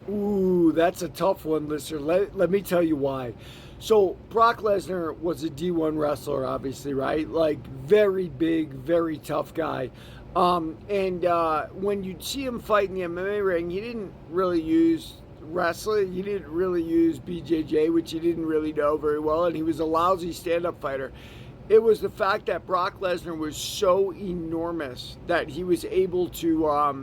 Ooh, that's a tough one, listener. Let me tell you why. So, Brock Lesnar was a D1 wrestler, obviously, right? Like, very big, very tough guy. And when you'd see him fight in the MMA ring, he didn't really use wrestling. He didn't really use BJJ, which he didn't really know very well, and he was a lousy stand up fighter. It was the fact that Brock Lesnar was so enormous that he was able to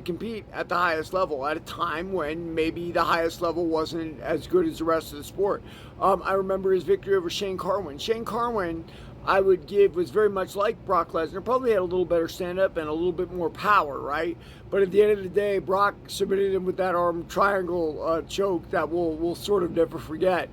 compete at the highest level at a time when maybe the highest level wasn't as good as the rest of the sport. I remember his victory over Shane Carwin. Shane Carwin, I would give, was very much like Brock Lesnar, probably had a little better stand-up and a little bit more power, right? But at the end of the day, Brock submitted him with that arm triangle choke that we'll sort of never forget.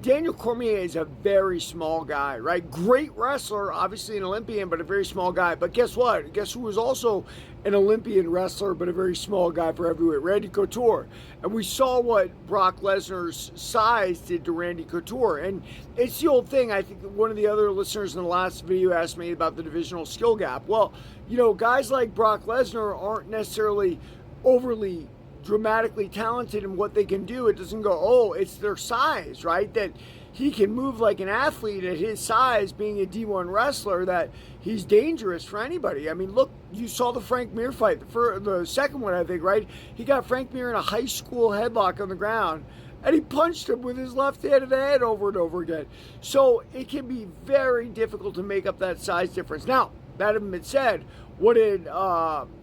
Daniel Cormier is a very small guy, right? Great wrestler, obviously an Olympian, but a very small guy. But guess what? Guess who was also an Olympian wrestler, but a very small guy for heavyweight? Randy Couture. And we saw what Brock Lesnar's size did to Randy Couture. And it's the old thing. I think one of the other listeners in the last video asked me about the divisional skill gap. Well, guys like Brock Lesnar aren't necessarily overly dramatically talented in what they can do. It doesn't go, oh, it's their size, right? That he can move like an athlete at his size, being a D1 wrestler, that he's dangerous for anybody. I mean, look, you saw the Frank Mir fight, the second one, I think, right? He got Frank Mir in a high school headlock on the ground, and he punched him with his left hand in the head over and over again. So it can be very difficult to make up that size difference. Now, that having been said, what did Alistair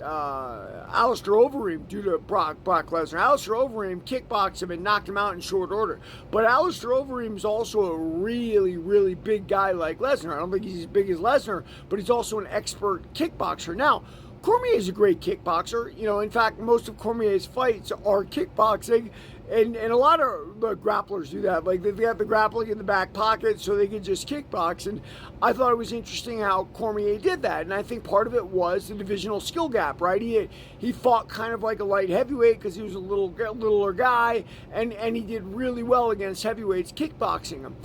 Overeem do to Brock Lesnar? Alistair Overeem kickboxed him and knocked him out in short order. But Alistair Overeem is also a really, really big guy like Lesnar. I don't think he's as big as Lesnar, but he's also an expert kickboxer. Now, Cormier is a great kickboxer. In fact, most of Cormier's fights are kickboxing. And a lot of the grapplers do that. Like, they've got the grappling in the back pocket so they can just kickbox. And I thought it was interesting how Cormier did that. And I think part of it was the divisional skill gap, right? He fought kind of like a light heavyweight because he was a littler guy. And he did really well against heavyweights kickboxing him.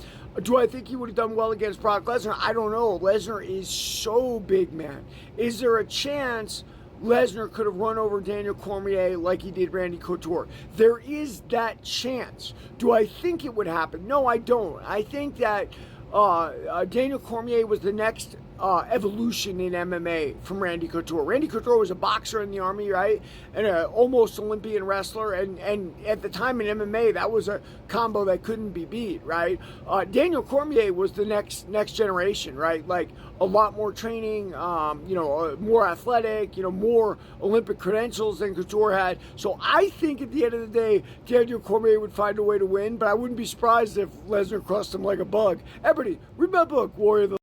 Do I think he would have done well against Brock Lesnar? I don't know. Lesnar is so big, man. Is there a chance Lesnar could have run over Daniel Cormier like he did Randy Couture? There is that chance. Do I think it would happen? No, I don't. I think that Daniel Cormier was the next evolution in MMA from Randy Couture. Randy Couture was a boxer in the Army, right? And an almost Olympian wrestler. And at the time in MMA, that was a combo that couldn't be beat, right? Daniel Cormier was the next generation, right? Like a lot more training, more athletic, more Olympic credentials than Couture had. So I think at the end of the day, Daniel Cormier would find a way to win, but I wouldn't be surprised if Lesnar crushed him like a bug. Everybody, read my book, Warrior of the